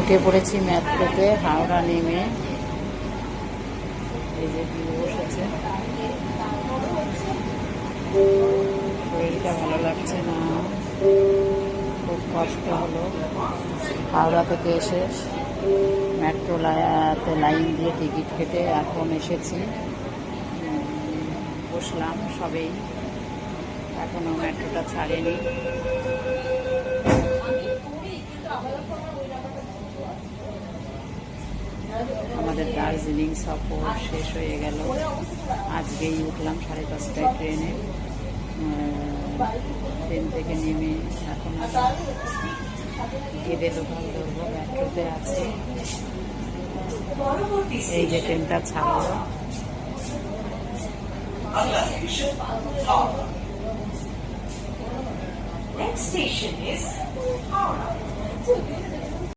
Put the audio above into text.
উঠে পড়েছি মেট্রোতে, হাওড়া নেমে। এই যে বসেছে, শরীরটা ভালো লাগছে না, খুব কষ্ট হলো। হাওড়া থেকে এসে মেট্রোতে লাইন দিয়ে টিকিট কেটে এখন এসেছি, বসলাম সবেই, এখনও মেট্রোটা ছাড়েনি। আমাদের দার্জিলিং সফর শেষ হয়ে গেল। আজকেই উঠলাম 5:30টায় ট্রেনে। ট্রেন থেকে নেমে এখন গেলে লোকাল ধরবো, মেট্রোতে আছি। এই যে ট্রেনটা ছাড়লো। Next station is Howrah.